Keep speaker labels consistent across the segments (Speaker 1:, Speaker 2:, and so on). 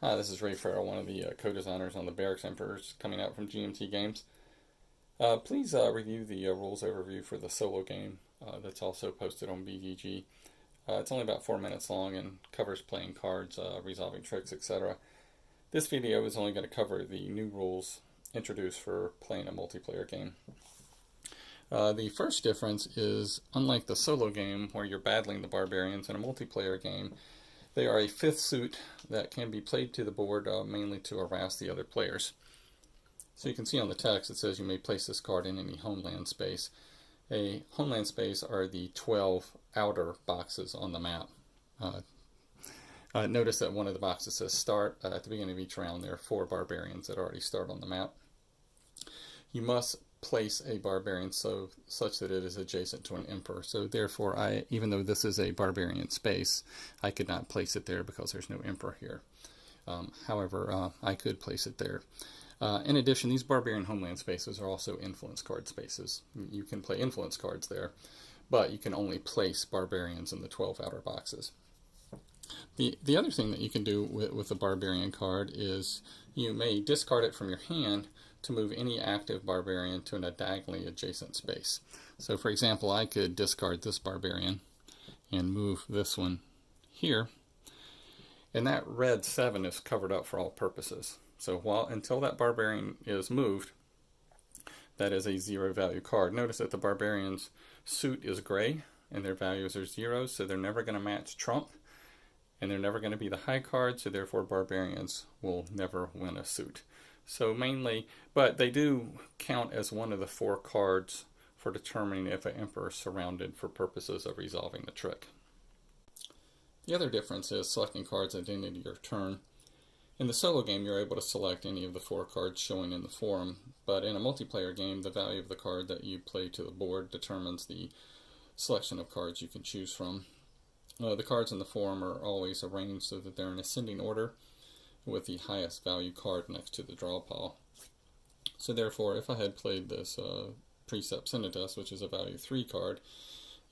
Speaker 1: Hi, this is Ray Farrell, one of the co-designers on the Barracks Emperors coming out from GMT Games. Please review the rules overview for the solo game that's also posted on BGG. It's only about 4 minutes long and covers playing cards, resolving tricks, etc. This video is only going to cover the new rules introduced for playing a multiplayer game. The first difference is, unlike the solo game where you're battling the barbarians in a multiplayer game, they are a fifth suit that can be played to the board mainly to harass the other players. So you can see on the text it says you may place this card in any homeland space. A homeland space are the 12 outer boxes on the map. Notice that one of the boxes says start. At the beginning of each round there are 4 barbarians that already start on the map. You must place a barbarian such that it is adjacent to an emperor. So therefore, even though this is a barbarian space, I could not place it there because there's no emperor here. However, I could place it there. In addition, these barbarian homeland spaces are also influence card spaces. You can play influence cards there, but you can only place barbarians in the 12 outer boxes. The other thing that you can do with a barbarian card is you may discard it from your hand to move any active barbarian to a diagonally adjacent space. So for example, I could discard this barbarian and move this one here, and that red 7 is covered up for all purposes. So until that barbarian is moved, that is a 0 value card. Notice that the barbarian's suit is gray and their values are 0, so they're never going to match trump, and they're never going to be the high card, so therefore barbarians will never win a suit. So mainly, but they do count as one of the 4 cards for determining if an emperor is surrounded for purposes of resolving the trick. The other difference is selecting cards at the end of your turn. In the solo game, you're able to select any of the 4 cards showing in the forum, but in a multiplayer game, the value of the card that you play to the board determines the selection of cards you can choose from. The cards in the forum are always arranged so that they're in ascending order, with the highest value card next to the draw pile. So therefore, if I had played this Precept Senatus, which is a value 3 card,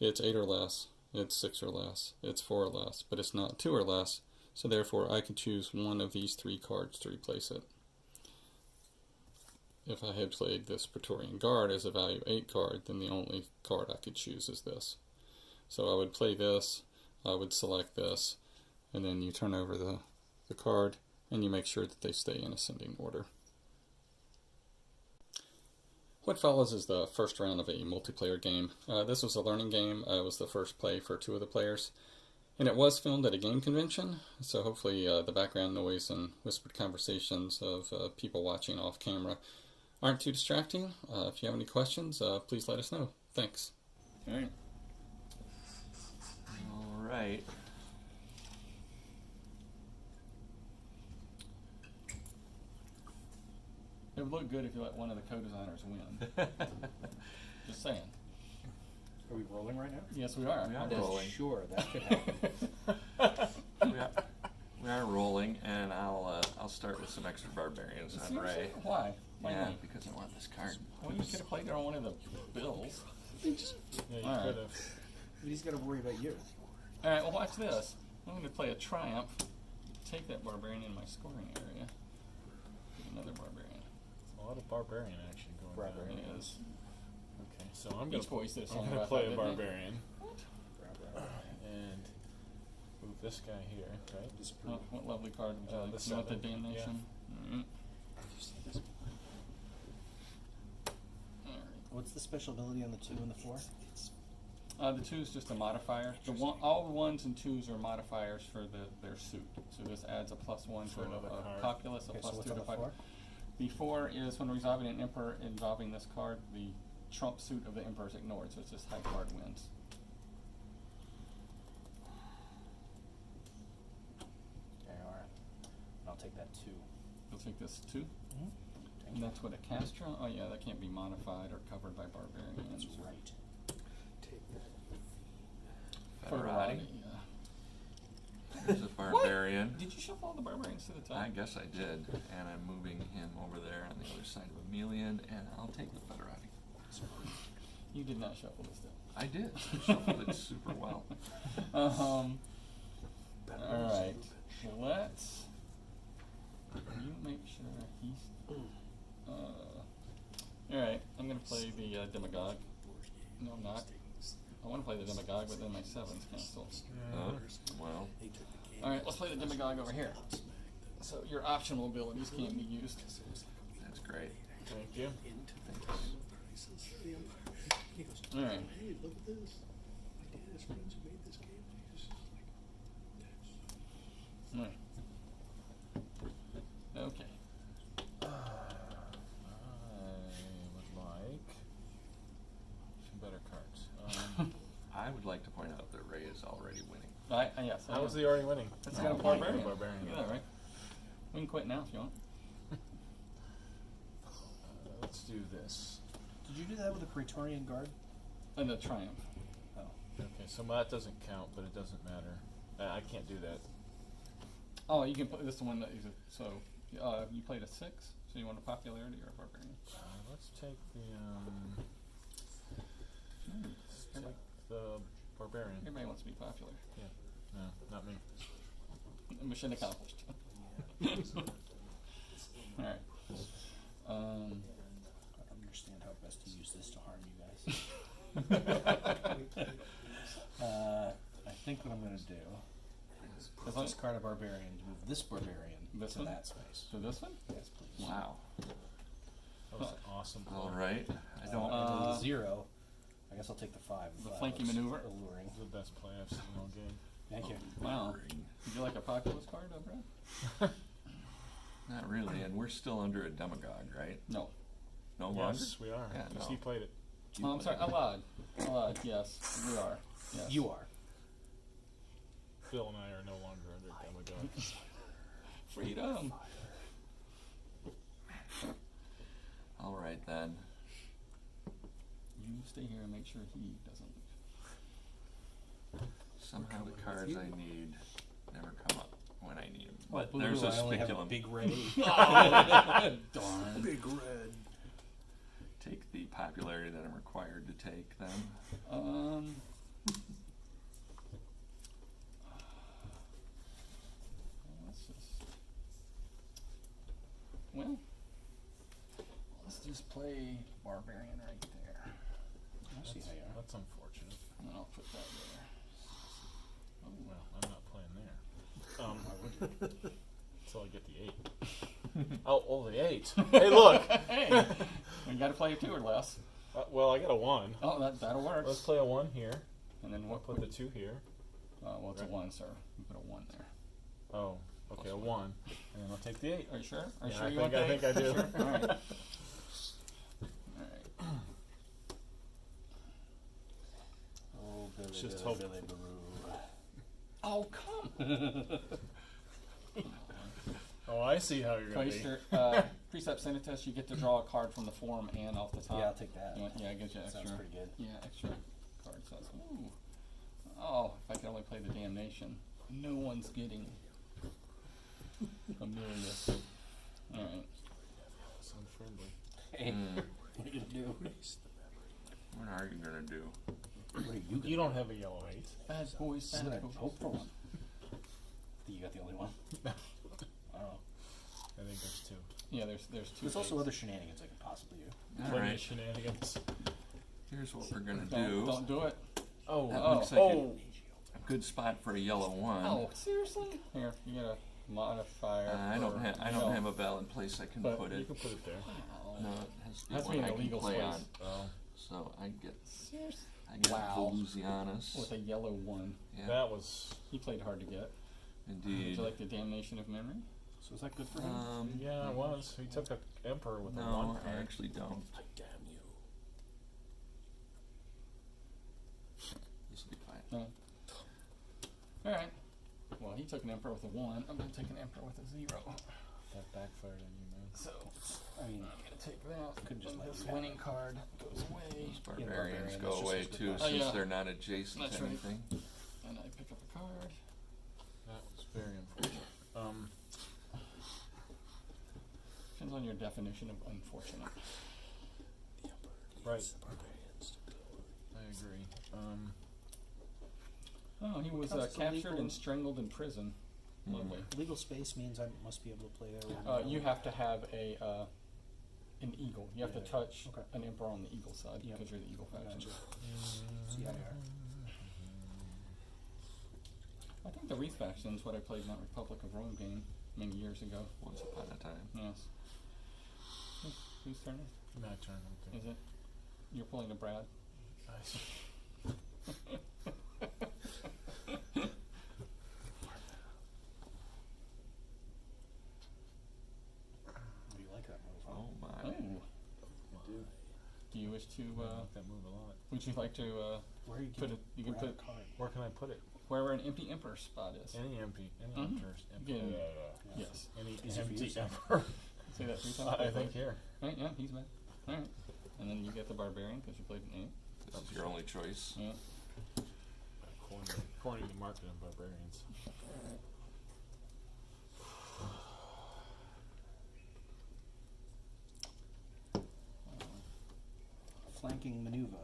Speaker 1: it's 8 or less, it's 6 or less, it's 4 or less, but it's not 2 or less, so therefore I could choose one of these 3 cards to replace it. If I had played this Praetorian Guard as a value 8 card, then the only card I could choose is this. So I would play this, I would select this, and then you turn over the card, and you make sure that they stay in ascending order. What follows is the first round of a multiplayer game. This was a learning game. It was the first play for 2 of the players. And it was filmed at a game convention, so hopefully the background noise and whispered conversations of people watching off camera aren't too distracting. If you have any questions, please let us know. Thanks.
Speaker 2: All right.
Speaker 1: It would look good if you let one of the co-designers win. Just saying.
Speaker 3: Are we rolling right now?
Speaker 1: Yes, we are.
Speaker 2: We are
Speaker 3: I'm
Speaker 2: rolling.
Speaker 3: sure that could happen.
Speaker 2: We are rolling, and I'll start with some extra barbarians on
Speaker 1: Seriously?
Speaker 2: Ray.
Speaker 1: Why? Why
Speaker 2: Yeah,
Speaker 1: not?
Speaker 2: because I want this card.
Speaker 1: Well, you could have played it on one of the bills.
Speaker 3: Yeah, you
Speaker 1: All right.
Speaker 3: could have. He's got to worry about you.
Speaker 1: All right, well, watch this. I'm going to play a triumph. Take that barbarian in my scoring area. Get another barbarian.
Speaker 4: A lot of barbarian action going on.
Speaker 1: It is.
Speaker 4: Okay, so I'm gonna
Speaker 1: Each voice did a song
Speaker 4: I'm gonna
Speaker 1: about
Speaker 4: play
Speaker 1: that,
Speaker 4: a
Speaker 1: didn't he?
Speaker 4: barbarian and move this guy here, right?
Speaker 1: What lovely card would you like?
Speaker 4: the
Speaker 1: You want the
Speaker 4: 7,
Speaker 1: damnation? Alright.
Speaker 3: What's the special ability on the 2 and the 4?
Speaker 1: The 2 is just a modifier. All 1s and 2s are modifiers for their suit. So this adds a +1
Speaker 4: For
Speaker 1: to
Speaker 4: another
Speaker 1: a
Speaker 4: card.
Speaker 1: calculus, a
Speaker 3: Okay, so what's
Speaker 1: +2
Speaker 3: on
Speaker 1: to
Speaker 3: the
Speaker 1: 5.
Speaker 3: 4?
Speaker 1: The 4 is when resolving an emperor involving this card, the trump suit of the emperor is ignored, so it's just high card wins.
Speaker 3: There you are. I'll take that 2.
Speaker 1: You'll take this 2.
Speaker 3: Mm-hmm.
Speaker 1: And that's what a Castro? Oh yeah, that can't be modified or covered by barbarians.
Speaker 3: That's right.
Speaker 2: Federati.
Speaker 1: Yeah.
Speaker 2: There's a barbarian.
Speaker 1: Did you shuffle all the barbarians to the top?
Speaker 2: I guess I did, and I'm moving him over there on the other side of Emelian, and I'll take the Federati.
Speaker 1: You did not shuffle this down.
Speaker 2: I did. I shuffled it super well.
Speaker 1: Alright. Let's you make sure he's. Alright, I'm gonna play the demagogue. No, I'm not. I want to play the demagogue, but then my 7's canceled.
Speaker 2: Well.
Speaker 1: Alright, let's play the demagogue over here. So your optional abilities can't be used.
Speaker 2: That's great.
Speaker 4: Thank you.
Speaker 1: Alright.
Speaker 5: Hey, look at this. My dad has friends who made this game. He's just like,
Speaker 1: Alright. Okay.
Speaker 4: I would like some better cards.
Speaker 2: I would like to point out that Ray is already winning.
Speaker 1: Yes.
Speaker 4: How was he already winning?
Speaker 1: That's
Speaker 4: Oh,
Speaker 1: got a
Speaker 4: okay,
Speaker 1: barbarian.
Speaker 4: barbarian.
Speaker 1: Look at that, right? We can quit now if you want.
Speaker 4: Let's do this.
Speaker 3: Did you do that with a Praetorian Guard?
Speaker 1: And the triumph.
Speaker 3: Oh.
Speaker 4: Okay, so that doesn't count, but it doesn't matter. I can't do that.
Speaker 1: Oh, you can play this is the one that you you played a 6, so you want a popularity or a barbarian?
Speaker 4: Let's take the barbarian.
Speaker 1: Everybody wants to be popular.
Speaker 4: Yeah. No, not me.
Speaker 1: Mission accomplished. Alright.
Speaker 3: I don't understand how best to use this to harm you guys. I think what I'm going to do is discard a barbarian to move this barbarian
Speaker 1: This
Speaker 3: to
Speaker 1: one?
Speaker 3: that space.
Speaker 1: So this one?
Speaker 3: Yes, please.
Speaker 2: Wow.
Speaker 4: That was an awesome play.
Speaker 2: All right. I
Speaker 3: And
Speaker 2: don't.
Speaker 3: then the 0. I guess I'll take the 5.
Speaker 1: The
Speaker 3: That
Speaker 1: flanky
Speaker 3: looks
Speaker 1: maneuver?
Speaker 3: Alluring.
Speaker 4: It was the best play I've seen all game.
Speaker 3: Thank you.
Speaker 1: Wow. Would you like a populist card, Brad?
Speaker 2: Not really, and we're still under a demagogue, right?
Speaker 1: No.
Speaker 2: No longer.
Speaker 4: Yes, we are.
Speaker 2: Yeah,
Speaker 4: Because
Speaker 2: no.
Speaker 4: he played it.
Speaker 1: Oh, I'm sorry. Allowed. Yes, we are. Yes.
Speaker 3: You are.
Speaker 4: Phil and I are no longer under demagogue.
Speaker 1: Freedom.
Speaker 2: All right then.
Speaker 1: You stay here and make sure he doesn't leave.
Speaker 2: Somehow the cards I need never come up when I need them.
Speaker 3: Well,
Speaker 2: But there's a
Speaker 3: I only have a
Speaker 2: speculum.
Speaker 3: big red 8.
Speaker 1: Darn.
Speaker 5: big red.
Speaker 2: Take the popularity that I'm required to take then.
Speaker 1: Let's just. Well, let's just play barbarian right there.
Speaker 3: I see how you are.
Speaker 4: That's unfortunate.
Speaker 1: And then I'll put that there.
Speaker 4: Well, I'm not playing there. Until I get the 8. Oh, the 8. Hey, look!
Speaker 1: Hey, you got to play a 2 or less.
Speaker 4: Well, I got a 1.
Speaker 1: Oh, that'll work.
Speaker 4: Let's play a 1 here.
Speaker 1: And then
Speaker 4: I'll
Speaker 1: what?
Speaker 4: put the 2 here.
Speaker 1: Well, it's
Speaker 4: Right.
Speaker 1: a 1, sir. You put a 1 there.
Speaker 4: Oh, okay, a 1. And then I'll take the 8.
Speaker 1: Are you sure? Are you
Speaker 4: Yeah,
Speaker 1: sure
Speaker 4: I
Speaker 1: you want
Speaker 4: think
Speaker 1: that?
Speaker 4: I do.
Speaker 1: Sure? All right. All right.
Speaker 3: Oh, Billy,
Speaker 4: Just
Speaker 3: Billy,
Speaker 4: hope-
Speaker 3: Billy, Baroo.
Speaker 1: Oh, come.
Speaker 4: Oh, I see how you're going to be.
Speaker 1: Cloister, Precept Sanitas, you get to draw a card from the form and off the top.
Speaker 3: Yeah, I'll take that.
Speaker 1: Yeah, it gives you extra.
Speaker 3: Sounds pretty good.
Speaker 1: Yeah, extra cards. So that's, ooh. Oh, if I could only play the Damnation. No one's getting Amelia. Alright.
Speaker 4: It's unfriendly.
Speaker 3: Hey, what are you going to do?
Speaker 2: What are you gonna do?
Speaker 3: What are you going to
Speaker 4: You don't have a yellow 8.
Speaker 1: Bad boys,
Speaker 3: I'm
Speaker 1: bad
Speaker 3: going to
Speaker 1: boys.
Speaker 3: hope for one. You got the only one? I don't know.
Speaker 4: I think there's 2.
Speaker 1: Yeah, there's 2.
Speaker 3: There's also other shenanigans I could possibly do.
Speaker 2: All
Speaker 4: Plenty of
Speaker 2: right.
Speaker 4: shenanigans.
Speaker 2: Here's what we're gonna
Speaker 1: Don't
Speaker 2: do.
Speaker 1: do it.
Speaker 4: Oh,
Speaker 2: That
Speaker 1: Oh.
Speaker 2: looks like a good spot for a yellow 1.
Speaker 1: Oh, seriously? Here, you get a modifier.
Speaker 2: I don't
Speaker 1: for-
Speaker 2: have. I
Speaker 1: no.
Speaker 2: don't have a valid place I can
Speaker 1: But
Speaker 2: put
Speaker 4: You
Speaker 2: it.
Speaker 4: can put it there.
Speaker 1: Wow.
Speaker 2: No, it has to be
Speaker 1: Has to
Speaker 2: one
Speaker 1: be an
Speaker 2: I can
Speaker 1: illegal
Speaker 2: play
Speaker 1: space.
Speaker 2: on.
Speaker 4: Oh,
Speaker 2: So I get.
Speaker 1: Seriously?
Speaker 2: I get
Speaker 1: Wow.
Speaker 2: Volusianus.
Speaker 1: With a yellow 1.
Speaker 2: Yeah,
Speaker 4: that was...
Speaker 1: He played hard to get. Would
Speaker 2: indeed.
Speaker 1: you like the Damnation of Memory?
Speaker 3: So is that good for him?
Speaker 4: Yeah, it was. He took an Emperor with a 1
Speaker 2: No,
Speaker 4: card.
Speaker 2: I actually don't.
Speaker 5: I damn you.
Speaker 2: This will be fine.
Speaker 1: No. Alright. Well, he took an Emperor with a 1. I'm going to take an Emperor with a 0.
Speaker 4: That backfired on you, man.
Speaker 1: So,
Speaker 3: I mean,
Speaker 1: I'm going to take that.
Speaker 3: Couldn't just
Speaker 1: and
Speaker 3: let
Speaker 1: this
Speaker 3: you have
Speaker 1: winning
Speaker 3: it.
Speaker 1: card goes away.
Speaker 2: Those
Speaker 3: Yeah,
Speaker 2: barbarians
Speaker 3: barbarian,
Speaker 2: go
Speaker 3: that's just
Speaker 2: away
Speaker 3: as good
Speaker 2: too,
Speaker 3: as-
Speaker 1: Oh,
Speaker 2: since
Speaker 1: yeah.
Speaker 2: they're not adjacent
Speaker 1: That's
Speaker 2: to
Speaker 1: right.
Speaker 2: anything.
Speaker 1: And I pick up a card.
Speaker 4: That was very unfortunate.
Speaker 1: Depends on your definition of unfortunate.
Speaker 4: Right.
Speaker 5: The barbarians to go.
Speaker 4: I agree.
Speaker 1: Oh, he was
Speaker 3: Comes to
Speaker 1: captured
Speaker 3: legal-
Speaker 1: and strangled in prison. Lovely.
Speaker 3: Legal space means I must be able to play there.
Speaker 1: You have to have an eagle. You have to touch
Speaker 3: Okay.
Speaker 1: an emperor on the eagle side
Speaker 3: Yep.
Speaker 1: because you're the eagle faction.
Speaker 3: Gotcha. See how they are.
Speaker 1: I think the Wreath faction is what I played in that Republic of Rome game many years ago.
Speaker 2: Once upon a time.
Speaker 1: Yes. Whose turn
Speaker 4: My turn.
Speaker 1: is it? You're pulling a Brad.
Speaker 4: Nice.
Speaker 3: You like that move, huh?
Speaker 2: Oh my.
Speaker 1: Oh.
Speaker 4: I do.
Speaker 1: Do you wish to?
Speaker 4: I like that move a lot.
Speaker 1: Would you like to
Speaker 3: Where are you
Speaker 1: put
Speaker 3: getting
Speaker 1: it? You can put
Speaker 3: a card?
Speaker 4: Where can I put it?
Speaker 1: wherever an empty emperor spot is.
Speaker 4: Any MP. Any
Speaker 1: Mhm.
Speaker 4: emperors. MP.
Speaker 1: Yeah. Yes.
Speaker 4: Any
Speaker 3: Easy for you,
Speaker 4: empty
Speaker 3: sir.
Speaker 4: emperor.
Speaker 1: Say that 3 times.
Speaker 4: I think here.
Speaker 1: Right, yeah, he's back. All right. And then you get the barbarian because you played an 8.
Speaker 2: This is your only choice.
Speaker 1: Yeah.
Speaker 4: According to market of barbarians.
Speaker 3: Flanking maneuver.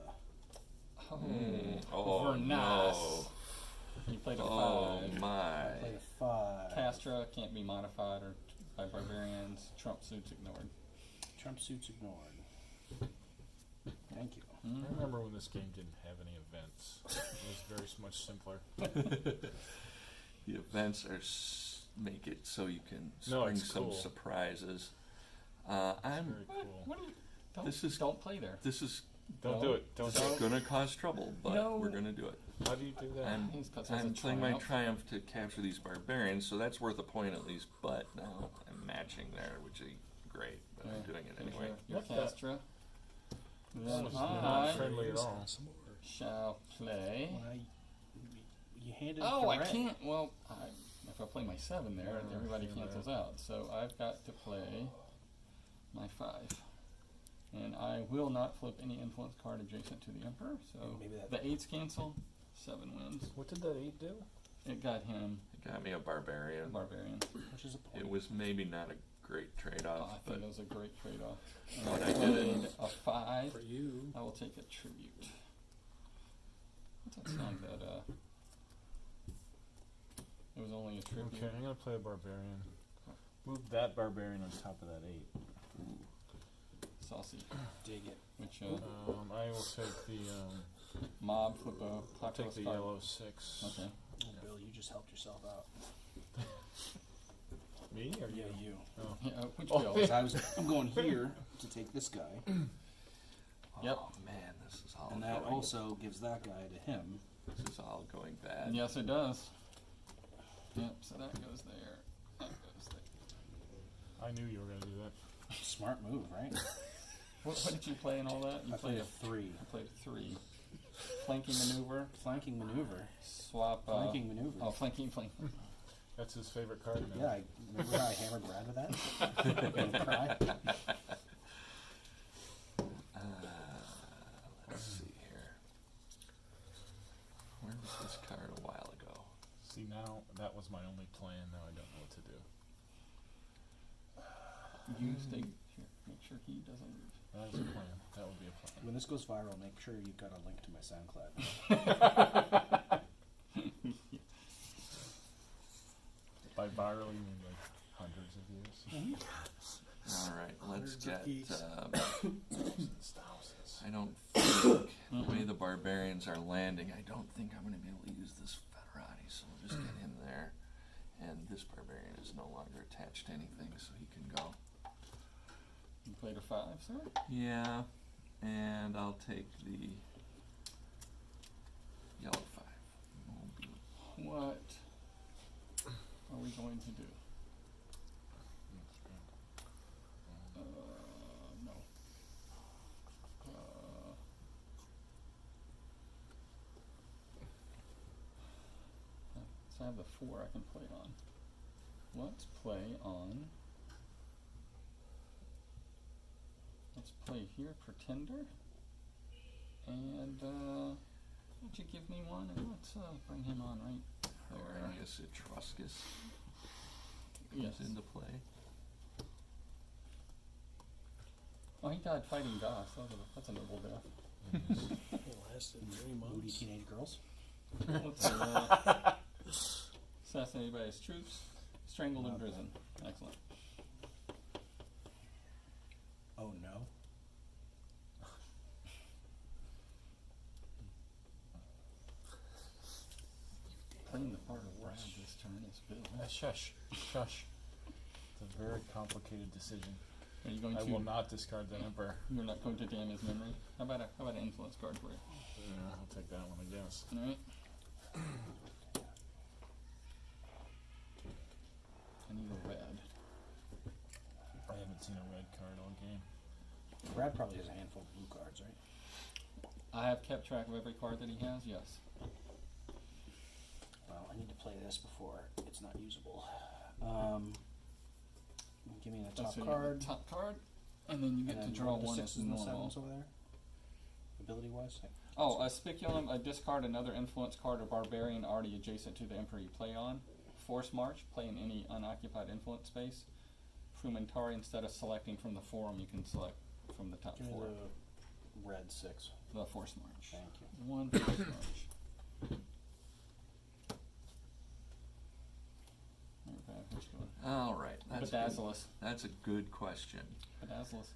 Speaker 1: Oh,
Speaker 2: Oh
Speaker 1: Vernas.
Speaker 2: no.
Speaker 1: You played a
Speaker 2: Oh
Speaker 1: 5.
Speaker 2: my.
Speaker 3: Play a 5.
Speaker 1: Castra can't be modified or by barbarians. Trump suits ignored.
Speaker 3: Trump suits ignored. Thank you.
Speaker 1: Mm.
Speaker 4: I remember when this game didn't have any events. It was very much simpler.
Speaker 2: The events are make it so you can
Speaker 4: No,
Speaker 2: spring
Speaker 4: it's
Speaker 2: some
Speaker 4: cool.
Speaker 2: surprises.
Speaker 4: Very
Speaker 2: I'm.
Speaker 4: cool.
Speaker 1: What do you? Don't,
Speaker 2: This is-
Speaker 1: don't play there.
Speaker 2: This is
Speaker 4: Don't
Speaker 1: No.
Speaker 4: do it. Don't
Speaker 2: this
Speaker 4: do
Speaker 2: is
Speaker 4: it.
Speaker 2: gonna cause trouble, but
Speaker 1: No.
Speaker 2: we're gonna do it.
Speaker 4: How do you do that?
Speaker 1: He's got- has a
Speaker 2: I'm playing my
Speaker 1: triumph.
Speaker 2: triumph to capture these barbarians, so that's worth a point at least. But now I'm matching there, which is great. But I'm
Speaker 1: Yeah,
Speaker 2: doing it
Speaker 1: there's
Speaker 2: anyway.
Speaker 1: Your
Speaker 4: What the-
Speaker 1: Castra. Then
Speaker 4: This is
Speaker 1: I
Speaker 4: not friendly at all.
Speaker 5: Some more.
Speaker 1: shall play.
Speaker 3: When you handed it
Speaker 1: Oh,
Speaker 3: to
Speaker 1: I
Speaker 3: Ray.
Speaker 1: can't. Well, if I play my 7 there,
Speaker 4: Yeah,
Speaker 1: everybody
Speaker 4: I see
Speaker 1: cancels
Speaker 4: that.
Speaker 1: out. So I've got to play my 5. And I will not flip any influence card adjacent to the Emperor. So
Speaker 3: Maybe that-
Speaker 1: the 8s cancel, 7 wins.
Speaker 4: What did that 8 do?
Speaker 1: It got him
Speaker 2: It got me a
Speaker 1: a
Speaker 2: barbarian.
Speaker 1: Barbarian.
Speaker 3: Which is a point.
Speaker 2: It was maybe not a great
Speaker 1: Oh, I
Speaker 2: trade-off,
Speaker 1: think
Speaker 2: but
Speaker 1: it was a great trade-off. And
Speaker 2: But
Speaker 1: I
Speaker 2: I did
Speaker 1: played a 5.
Speaker 5: For you.
Speaker 1: I will take a tribute. What's that song that, it was only a tribute?
Speaker 4: Okay, I'm gonna play a barbarian. Move that barbarian on top of that 8.
Speaker 1: Saucy.
Speaker 3: Dig it.
Speaker 1: Which,
Speaker 4: I will take the
Speaker 1: mob, flip a
Speaker 4: I'll take
Speaker 1: populous
Speaker 4: the
Speaker 1: card.
Speaker 4: yellow 6.
Speaker 1: Okay.
Speaker 3: Oh, Bill, you just helped yourself out.
Speaker 4: Me or
Speaker 3: Yeah,
Speaker 4: you?
Speaker 3: you.
Speaker 4: Oh.
Speaker 1: Yeah, which
Speaker 4: Oh,
Speaker 1: bill?
Speaker 3: 'Cause I'm going here to take this guy,
Speaker 1: Yep.
Speaker 2: oh man, this is all
Speaker 3: and that
Speaker 2: going.
Speaker 3: also gives that guy to him.
Speaker 2: This is all going bad.
Speaker 1: Yes, it does. Yep, so that goes there. That goes there.
Speaker 4: I knew you were gonna do that.
Speaker 3: Smart move, right?
Speaker 1: What did you play in all that? You
Speaker 3: I played a
Speaker 1: I
Speaker 3: 3.
Speaker 1: played a 3. Flanking maneuver.
Speaker 3: Flanking maneuver.
Speaker 1: Swap.
Speaker 3: Flanking maneuver.
Speaker 1: Oh, flanking.
Speaker 4: That's his favorite card now.
Speaker 3: Yeah, remember how I hammered Brad with that? Don't cry.
Speaker 2: Let's see here. Where was this card a while ago?
Speaker 4: See, now that was my only plan. Now I don't know what to do.
Speaker 1: Use the. Here, make sure he doesn't lose.
Speaker 4: That is a plan. That would be a plan.
Speaker 3: When this goes viral, make sure you've got a link to my SoundCloud.
Speaker 4: By viral, you mean like hundreds of views?
Speaker 2: All right, let's
Speaker 5: Hundreds of
Speaker 2: get.
Speaker 5: keys.
Speaker 4: Thousands.
Speaker 2: I don't think the way the barbarians are landing, I don't think I'm going to be able to use this Federati, so we'll just get him there. And this barbarian is no longer attached to anything, so he can go.
Speaker 1: You played a 5, sir?
Speaker 2: Yeah, and I'll take the yellow 5.
Speaker 1: What are we going to do? No. So I have the 4 I can play on. Let's play on. Let's play here, Pretender. And, would you give me one? And let's bring him on right there.
Speaker 2: Horrendous Etruscus
Speaker 1: Yes.
Speaker 2: comes into play.
Speaker 1: Oh, he died fighting Goss. That's a noble death.
Speaker 5: It lasted 3
Speaker 3: Moody
Speaker 5: months.
Speaker 3: teenage girls.
Speaker 1: Let's see, assassinated by his troops. Strangled and Prison. Excellent.
Speaker 3: Oh no.
Speaker 1: Playing the part of Brad this turn is Bill.
Speaker 4: Shush. Shush. It's a very complicated decision.
Speaker 1: Are you going
Speaker 4: I
Speaker 1: to?
Speaker 4: will not discard that Emperor.
Speaker 1: You're not going to jam his memory. How about an influence card for you?
Speaker 4: Yeah, I'll take that one, I guess.
Speaker 1: All right. I need a red.
Speaker 4: I haven't seen a red card all game.
Speaker 3: Brad probably has a handful of blue cards, right?
Speaker 1: I have kept track of every card that he has. Yes.
Speaker 3: Well, I need to play this before it's not usable. Give me the top
Speaker 1: So you
Speaker 3: card.
Speaker 1: get the top card, and then you get
Speaker 3: and
Speaker 1: to
Speaker 3: then
Speaker 1: draw
Speaker 3: what are the
Speaker 1: one as
Speaker 3: sixes and the
Speaker 1: normal.
Speaker 3: sevens over there. Ability wise.
Speaker 1: Oh, a Spiculum, a discard another influence card or barbarian already adjacent to the emperor you play on. Force March, play in any unoccupied influence space. Frumentari, instead of selecting from the forum, you can select from the top
Speaker 3: Give me
Speaker 1: four.
Speaker 3: the red 6.
Speaker 1: The Force March.
Speaker 3: Thank you.
Speaker 1: One Force March. Okay, what's going
Speaker 2: All right. That's good.
Speaker 1: Bedazzlus.
Speaker 2: That's a good question.
Speaker 1: Bedazzlus.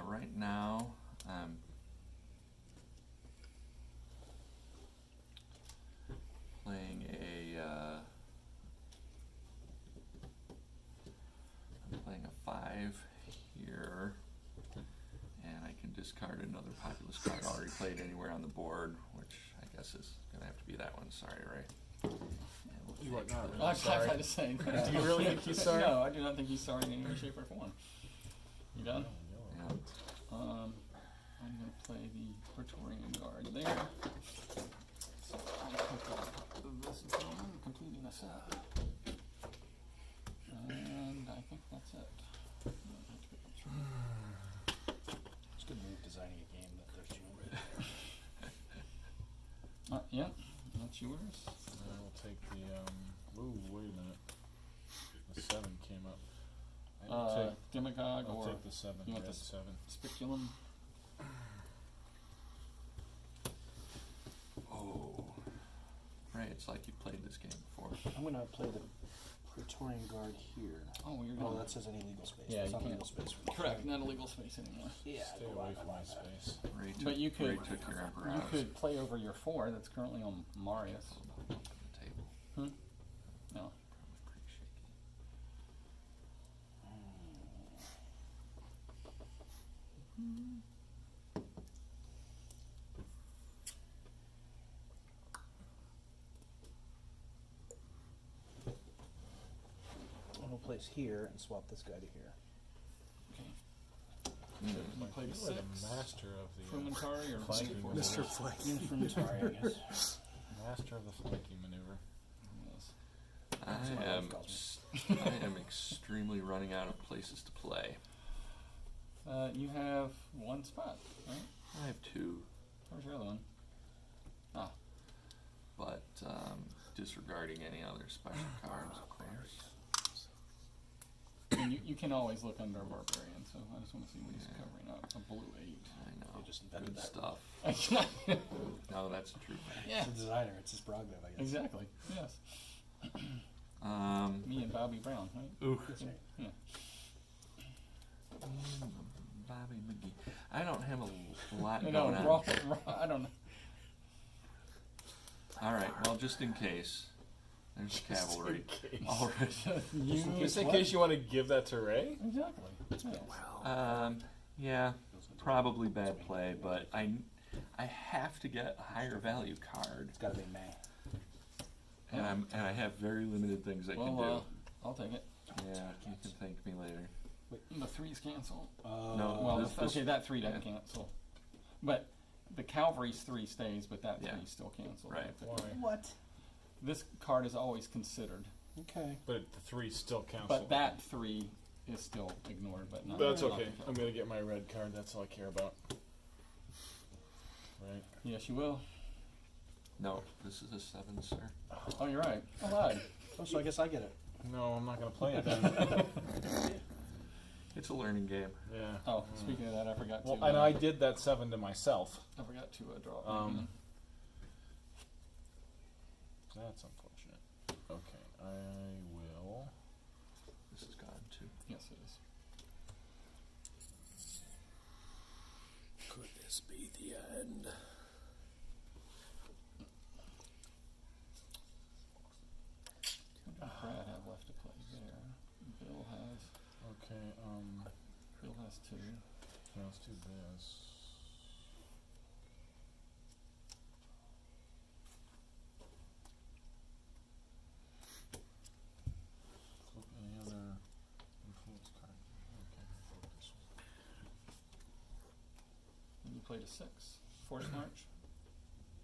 Speaker 2: Right now, playing I'm playing a 5 here, and I can discard another populous card already played anywhere on the board, which I guess is going to have to be that one. Sorry, Ray.
Speaker 4: You are not really
Speaker 1: I'm
Speaker 4: sorry.
Speaker 1: sorry to say.
Speaker 4: Do you really think he's sorry?
Speaker 1: No, I do not think he's sorry in any way, shape, or form. You done?
Speaker 2: Yeah.
Speaker 1: I'm going to play the Praetorian Guard there. So I'll pick up this one, completing a set. And I think that's it. I don't have to pick up three.
Speaker 3: It's a good move designing a game that there's
Speaker 1: Yeah, that's yours.
Speaker 4: I will take the, ooh, wait a minute. The 7 came up. I will
Speaker 1: Demagogue
Speaker 4: I'll
Speaker 1: or
Speaker 4: take the 7,
Speaker 1: you want
Speaker 4: red
Speaker 1: this
Speaker 4: 7.
Speaker 1: Spiculum.
Speaker 2: Oh. Ray, it's like you played this game before.
Speaker 3: I'm going to play the Praetorian Guard here.
Speaker 1: Oh, you're
Speaker 3: Oh,
Speaker 1: going
Speaker 3: that says any legal space.
Speaker 1: Yeah,
Speaker 3: It's
Speaker 1: you
Speaker 3: not
Speaker 1: can't.
Speaker 3: legal space. For
Speaker 1: correct, not a legal space anymore.
Speaker 3: Yeah.
Speaker 4: Stay away from my space.
Speaker 2: Ray took,
Speaker 1: But you could,
Speaker 2: Ray took your Emperor
Speaker 1: you
Speaker 2: out
Speaker 1: could play over your 4 that's currently on Marius.
Speaker 2: of the table.
Speaker 1: Hmm? No.
Speaker 2: Probably pretty shaky.
Speaker 3: I'm going to place here and swap this guy to here.
Speaker 1: Okay.
Speaker 2: Mm.
Speaker 1: You play
Speaker 4: You
Speaker 1: the
Speaker 4: are
Speaker 1: 6.
Speaker 4: the master of the
Speaker 1: Frumentari or
Speaker 4: flanking
Speaker 5: Mr.
Speaker 4: maneuver.
Speaker 5: Flank.
Speaker 3: Infantry, I guess.
Speaker 4: Master of the flanking maneuver.
Speaker 1: Yes.
Speaker 3: That's what my
Speaker 2: I
Speaker 3: wife
Speaker 2: am,
Speaker 3: calls
Speaker 2: I am extremely running out of places to play.
Speaker 1: You have one spot, right?
Speaker 2: I have 2,
Speaker 1: Where's your other one? Ah,
Speaker 2: but disregarding any other special cards, of course.
Speaker 1: and you can always look under a barbarian, so I just want to see what he's
Speaker 2: Yeah.
Speaker 1: covering up. A blue
Speaker 2: I know.
Speaker 3: You just invented
Speaker 2: Good
Speaker 3: that.
Speaker 2: stuff.
Speaker 1: 8.
Speaker 2: No, that's true.
Speaker 1: Yeah,
Speaker 3: It's a designer. It's his prerogative, I guess.
Speaker 1: exactly. Yes.
Speaker 2: Um,
Speaker 1: Me and Bobby Brown, right?
Speaker 2: ooh,
Speaker 3: That's right.
Speaker 1: Yeah.
Speaker 2: Bobby McGee. I don't have a lot
Speaker 1: No,
Speaker 2: going on.
Speaker 1: I don't know.
Speaker 2: All right. Well, just in case, there's cavalry. Already.
Speaker 4: Just in case you want to give that to Ray?
Speaker 1: Exactly. Yes.
Speaker 2: Yeah, probably bad play, but I have to get a higher value card,
Speaker 3: It's got to be May.
Speaker 2: and I have very limited things I can do.
Speaker 1: Well, I'll take it.
Speaker 2: Yeah, you can thank me later.
Speaker 1: The 3's cancel.
Speaker 2: No,
Speaker 1: Well,
Speaker 2: this-
Speaker 1: okay, that 3 doesn't
Speaker 2: yeah.
Speaker 1: cancel. But the cavalry's 3 stays, but that
Speaker 2: Yeah.
Speaker 1: 3 still cancels.
Speaker 2: Right.
Speaker 4: Why?
Speaker 3: What?
Speaker 1: This card is always considered,
Speaker 3: Okay.
Speaker 4: But the 3 still counts.
Speaker 1: but that 3 is still ignored, but not.
Speaker 4: That's
Speaker 1: not
Speaker 4: okay.
Speaker 1: the
Speaker 4: I'm going to get my red card. That's all I care about. Right?
Speaker 1: Yes, you will.
Speaker 2: No, this is a 7, sir.
Speaker 1: Oh, you're right. I lied.
Speaker 3: Oh, so I guess I get it.
Speaker 4: No, I'm not going to play it then.
Speaker 2: It's a learning game.
Speaker 4: Yeah.
Speaker 1: Oh, speaking of that, I forgot
Speaker 4: Well,
Speaker 1: to.
Speaker 4: and I did that 7 to myself.
Speaker 1: I forgot to draw.
Speaker 4: That's unfortunate. Okay, I will
Speaker 5: this be the end?
Speaker 1: What does Brad have left to play there? Bill has
Speaker 4: Okay,
Speaker 1: Bill has 2.
Speaker 4: now let's do this. Flip any other influence card. Okay, flip this one.
Speaker 1: And you played a 6. Force March.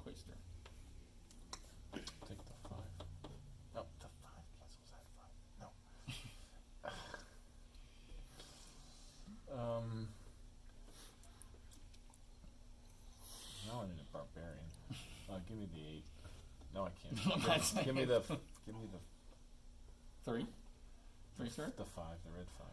Speaker 1: Quaster.
Speaker 4: Take the 5. No, the 5 cancels that 5. No. Now I need a barbarian. Give me the 8. No, I can't. give me the
Speaker 1: 3. 3, sir.
Speaker 4: the 5, the red 5.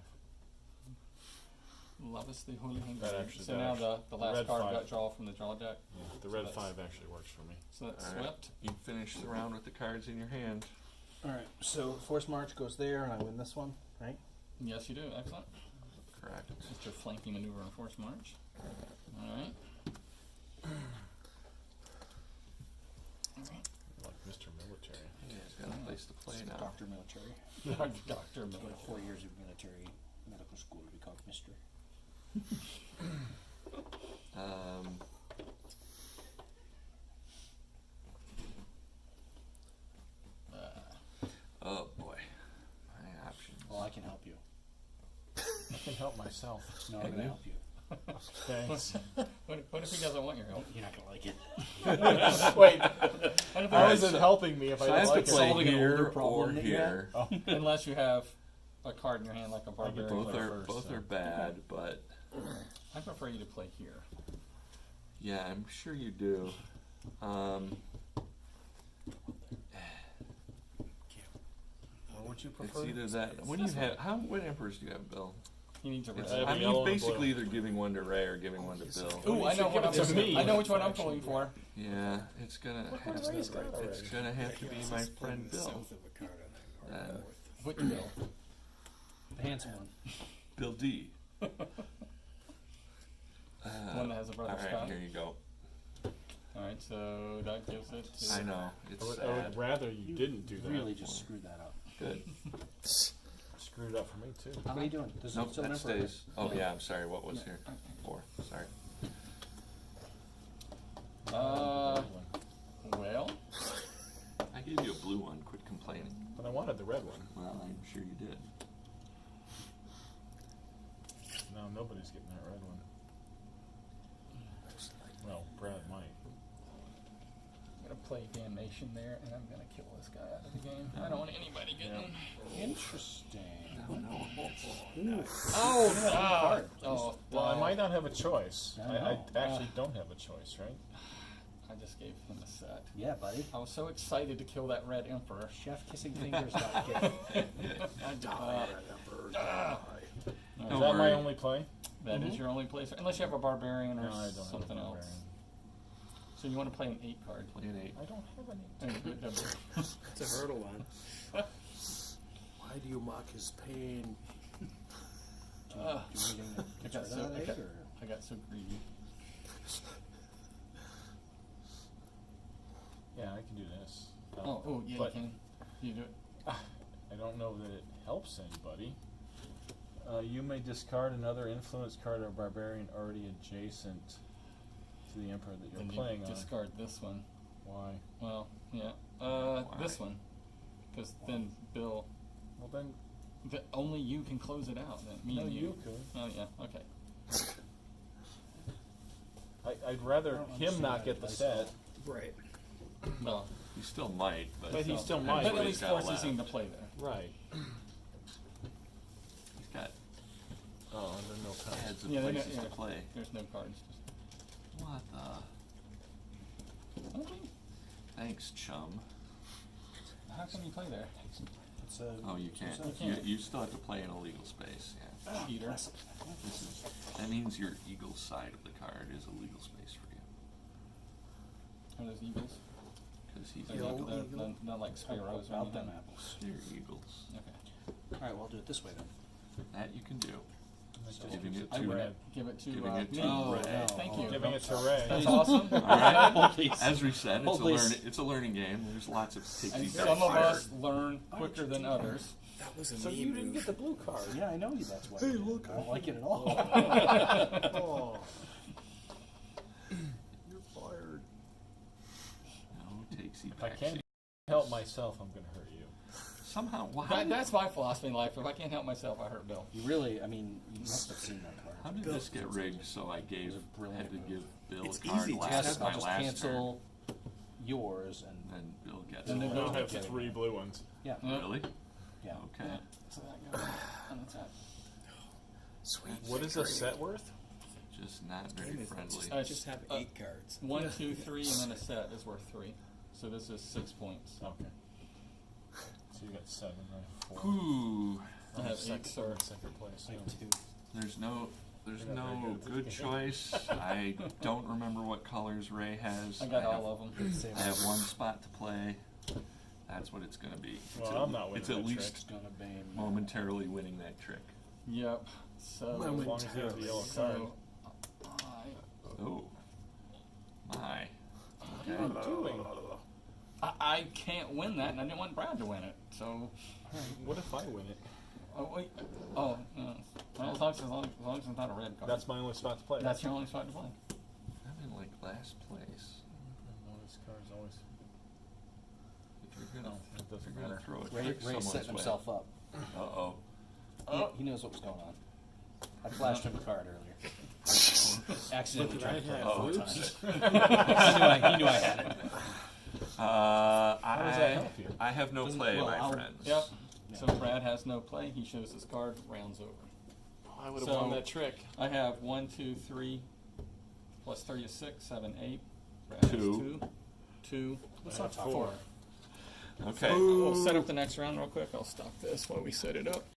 Speaker 1: Lovest the Holy Hand.
Speaker 4: That actually-
Speaker 1: So
Speaker 4: that
Speaker 1: now
Speaker 4: actually-
Speaker 1: the
Speaker 4: the
Speaker 1: last
Speaker 4: red
Speaker 1: card
Speaker 4: 5.
Speaker 1: got draw from the draw deck.
Speaker 4: Yeah, the
Speaker 1: So
Speaker 4: red
Speaker 1: that's-
Speaker 4: 5 actually works for me.
Speaker 1: So that's
Speaker 2: All right.
Speaker 1: swept.
Speaker 2: You finish the round with the cards in your hand.
Speaker 3: Alright, so Force March goes there and I win this one, right?
Speaker 1: Yes, you do. Excellent.
Speaker 2: Correct.
Speaker 1: Just your flanking maneuver on Force March. Alright. Alright.
Speaker 4: Like Mr. Military.
Speaker 2: Yeah, he's got a place to play now.
Speaker 3: Doctor Military.
Speaker 1: Doctor
Speaker 3: Go to
Speaker 1: Miller.
Speaker 3: 4 years of military medical school to be called Mister.
Speaker 2: Oh boy, my options.
Speaker 3: Well, I can help you.
Speaker 4: I can help myself.
Speaker 3: No, I'm gonna help you.
Speaker 4: Thanks.
Speaker 1: What if he doesn't want your help?
Speaker 3: You're not gonna like it.
Speaker 4: Wait,
Speaker 1: What if
Speaker 4: how
Speaker 1: he
Speaker 4: is
Speaker 1: doesn't-
Speaker 4: it helping me if
Speaker 2: So
Speaker 4: I
Speaker 2: I
Speaker 4: don't
Speaker 2: have to
Speaker 4: like
Speaker 2: play
Speaker 4: it?
Speaker 3: solving an older
Speaker 2: here
Speaker 3: problem
Speaker 2: or
Speaker 3: that you
Speaker 2: here.
Speaker 1: Unless you have a card in your hand like a barbarian.
Speaker 2: Both
Speaker 4: play
Speaker 2: are
Speaker 4: first,
Speaker 2: both
Speaker 4: so.
Speaker 2: are bad, but
Speaker 1: I prefer you to play here.
Speaker 2: yeah, I'm sure you do.
Speaker 3: What would you
Speaker 2: It's either that. What do you have? What emperors do you have, Bill?
Speaker 1: He needs a
Speaker 2: It's,
Speaker 1: red.
Speaker 4: have
Speaker 2: I
Speaker 4: a
Speaker 2: mean,
Speaker 4: yellow
Speaker 2: he's
Speaker 4: and blue.
Speaker 2: basically either giving one to Ray or giving one to Bill.
Speaker 1: Ooh, I know what I'm
Speaker 4: give it to me.
Speaker 1: I know which one I'm pulling for.
Speaker 2: Yeah, it's gonna have
Speaker 4: Ray's
Speaker 2: to.
Speaker 4: got
Speaker 2: It's
Speaker 4: already.
Speaker 2: gonna have to be my friend Bill.
Speaker 5: South of a card on that card.
Speaker 2: Uh,
Speaker 5: North.
Speaker 1: Which Bill?
Speaker 3: The handsome one.
Speaker 2: Bill D.
Speaker 1: One that has a brother
Speaker 2: all right,
Speaker 1: Scott.
Speaker 2: here you go.
Speaker 1: Alright, so that gives it to.
Speaker 2: I know it's
Speaker 4: I would
Speaker 2: sad.
Speaker 4: rather you didn't do that.
Speaker 3: Really just screwed that up.
Speaker 2: Good.
Speaker 4: Screwed it up for me too.
Speaker 3: What are you doing? There's
Speaker 2: Nope,
Speaker 3: still an
Speaker 2: that
Speaker 3: emperor.
Speaker 2: stays. Oh yeah, I'm sorry. What was here? 4. Sorry.
Speaker 1: Well,
Speaker 2: I gave you a blue one. Quit complaining.
Speaker 4: But I wanted the red one.
Speaker 2: Well, I'm sure you did.
Speaker 4: No, nobody's getting that red one. Well, Brad might.
Speaker 1: I'm gonna play Damnation there, and I'm gonna kill this guy out of the game. I don't want anybody getting.
Speaker 3: Interesting.
Speaker 1: Oh,
Speaker 4: Well, I might not have a choice.
Speaker 3: I
Speaker 4: I
Speaker 3: know.
Speaker 4: actually don't have a choice, right?
Speaker 1: I just gave him a set.
Speaker 3: Yeah, buddy.
Speaker 1: I was so excited to kill that red emperor.
Speaker 3: Chef kissing fingers. Not kidding.
Speaker 4: Is
Speaker 2: Don't
Speaker 4: that my
Speaker 2: worry.
Speaker 4: only play?
Speaker 1: That is your only place, unless you have a barbarian or
Speaker 4: No, I don't have a
Speaker 1: something else.
Speaker 4: barbarian.
Speaker 1: So you want to play an 8 card?
Speaker 2: Play an 8.
Speaker 4: I don't have any.
Speaker 5: It's a hurdle one. Why do you mock his pain?
Speaker 3: Do anything that
Speaker 1: I
Speaker 3: gets
Speaker 1: got
Speaker 3: rid
Speaker 1: so
Speaker 3: of it, or?
Speaker 1: I got so greedy.
Speaker 4: Yeah, I can do this.
Speaker 1: Oh, yeah,
Speaker 4: but
Speaker 1: you can. You do it.
Speaker 4: I don't know that it helps anybody. You may discard another influence card or barbarian already adjacent to the emperor that you're
Speaker 1: Then
Speaker 4: playing
Speaker 1: you
Speaker 4: on.
Speaker 1: discard this one.
Speaker 4: Why?
Speaker 1: Well, yeah. This one. Because then Bill,
Speaker 4: Well then,
Speaker 1: only you can close it out. Then me
Speaker 4: no,
Speaker 1: and
Speaker 4: you could.
Speaker 1: Oh yeah. Okay.
Speaker 4: I'd rather
Speaker 3: I don't
Speaker 4: him
Speaker 3: understand
Speaker 4: not
Speaker 3: that
Speaker 4: get the
Speaker 3: place
Speaker 4: set.
Speaker 3: at
Speaker 5: Right.
Speaker 1: Well,
Speaker 2: You still might, but
Speaker 4: But he still
Speaker 2: and
Speaker 4: might.
Speaker 1: but
Speaker 2: what
Speaker 1: at
Speaker 2: he's
Speaker 1: least
Speaker 2: got
Speaker 1: forces
Speaker 2: left.
Speaker 1: him to play there.
Speaker 4: Right.
Speaker 2: He's got
Speaker 4: Oh, under no cards.
Speaker 2: heads of
Speaker 1: Yeah, they know-
Speaker 2: places to
Speaker 1: yeah.
Speaker 2: play.
Speaker 1: There's no cards. Just,
Speaker 2: What the?
Speaker 1: okay.
Speaker 2: Thanks, chum.
Speaker 1: How can you play there?
Speaker 3: It's a,
Speaker 2: Oh, you can't.
Speaker 1: You
Speaker 2: You,
Speaker 1: can't.
Speaker 2: you still have to play in a legal space. Yeah.
Speaker 1: Cheater.
Speaker 2: This is. That means your eagle side of the card is a legal space for you
Speaker 1: Are those eagles?
Speaker 2: because he's
Speaker 1: They're
Speaker 2: an
Speaker 5: Yo,
Speaker 2: eagle.
Speaker 1: not like sparrows or
Speaker 3: about them
Speaker 1: anything.
Speaker 3: apples.
Speaker 2: They're eagles.
Speaker 1: Okay.
Speaker 3: All right, well, I'll do it this way then.
Speaker 2: That you can do. Giving it
Speaker 3: I
Speaker 2: to
Speaker 3: would
Speaker 2: Ray.
Speaker 3: have-
Speaker 1: Give it to
Speaker 2: Giving it
Speaker 1: me.
Speaker 2: to
Speaker 3: No,
Speaker 2: Ray.
Speaker 3: no.
Speaker 1: Thank
Speaker 3: Oh,
Speaker 1: you.
Speaker 4: Giving it to Ray.
Speaker 1: That's awesome.
Speaker 2: All right.
Speaker 3: Hold please.
Speaker 2: As we said,
Speaker 3: Hold, please.
Speaker 2: it's a learning game. There's lots of take
Speaker 1: And
Speaker 2: these
Speaker 1: some
Speaker 2: dice.
Speaker 1: of us learn quicker than others.
Speaker 5: That was a
Speaker 4: So
Speaker 5: me
Speaker 4: you didn't
Speaker 5: move.
Speaker 4: get the blue card.
Speaker 3: Yeah, I know you. That's why.
Speaker 5: Hey,
Speaker 3: I did.
Speaker 5: look.
Speaker 3: I don't like it at all.
Speaker 5: Oh. You're fired.
Speaker 2: No takesy
Speaker 4: If I
Speaker 2: backsy.
Speaker 4: can't help myself, I'm going to hurt you.
Speaker 2: Somehow, why?
Speaker 1: That's my philosophy in life. If I can't help myself, I hurt Bill.
Speaker 3: You really, I mean, you must have seen that card.
Speaker 2: How did this get rigged? So I gave
Speaker 3: It was a brilliant
Speaker 2: had to
Speaker 3: move.
Speaker 2: give Bill
Speaker 5: It's
Speaker 2: a card
Speaker 5: easy,
Speaker 2: last
Speaker 5: just-
Speaker 2: my
Speaker 3: I'll just
Speaker 2: last
Speaker 3: cancel yours and
Speaker 2: turn, and Bill gets
Speaker 1: And
Speaker 2: it.
Speaker 1: then
Speaker 4: Bill
Speaker 1: Bill
Speaker 4: have
Speaker 3: gets it.
Speaker 4: 3 blue ones.
Speaker 3: yeah,
Speaker 2: Really?
Speaker 3: yeah.
Speaker 2: Okay.
Speaker 1: So that goes on the top.
Speaker 5: Sweet.
Speaker 4: What is a set worth?
Speaker 2: Just not very
Speaker 5: Damn it,
Speaker 2: friendly.
Speaker 5: just have 8 cards.
Speaker 1: 1, 2, 3, and then a set is worth 3. So this is 6 points.
Speaker 4: Okay. So you got 7, right? 4.
Speaker 2: Ooh,
Speaker 1: I have
Speaker 4: Second-
Speaker 1: 8, sir.
Speaker 4: Second place.
Speaker 3: Like
Speaker 4: so.
Speaker 3: 2.
Speaker 2: there's no
Speaker 4: You're not very good at this
Speaker 2: good
Speaker 4: game.
Speaker 2: choice. I don't remember what colors Ray has.
Speaker 1: I got
Speaker 2: have,
Speaker 1: all of them.
Speaker 2: I have one spot to play. That's what it's going to be.
Speaker 4: Well,
Speaker 2: it's
Speaker 4: I'm not winning
Speaker 2: It's
Speaker 4: that
Speaker 2: at
Speaker 4: trick.
Speaker 2: least
Speaker 3: It's gonna be
Speaker 2: momentarily winning that trick.
Speaker 1: Yep. So,
Speaker 4: As long as you have the yellow card.
Speaker 1: so I,
Speaker 2: Oh, my.
Speaker 4: What are you doing?
Speaker 1: I can't win that, and I didn't want Brad to win it. So,
Speaker 4: What if I win it?
Speaker 1: oh wait, well, as long as it's not a red card.
Speaker 4: That's my only spot to play.
Speaker 1: That's your only spot to play.
Speaker 2: I'm in like last place.
Speaker 4: No, this card's always.
Speaker 2: If you're
Speaker 4: No,
Speaker 2: gonna,
Speaker 4: it doesn't
Speaker 2: if you're gonna
Speaker 4: matter.
Speaker 2: throw a
Speaker 3: Ray,
Speaker 2: trick
Speaker 3: Ray's
Speaker 2: someone's
Speaker 3: setting
Speaker 2: way.
Speaker 3: himself up.
Speaker 2: Uh-oh.
Speaker 3: He knows what was going on. I flashed him a card earlier. Accidentally tried to play it
Speaker 2: Oh.
Speaker 3: 4 times. he knew I had it.
Speaker 4: How does that help you?
Speaker 2: I have no
Speaker 1: Doesn't-
Speaker 2: play,
Speaker 1: well,
Speaker 2: my
Speaker 1: I'll-
Speaker 2: friends.
Speaker 1: Yep. So Brad has no play. He shows his card. Rounds over.
Speaker 5: I would have
Speaker 1: So-
Speaker 5: won that trick.
Speaker 1: I have 1, 2, 3, plus 3 is 6, 7, 8. Brad has
Speaker 2: 2.
Speaker 1: 2.
Speaker 3: Let's not talk
Speaker 1: 4.
Speaker 3: about it.
Speaker 2: Okay.
Speaker 1: We'll set up the next round real quick. I'll stop this while we set it up.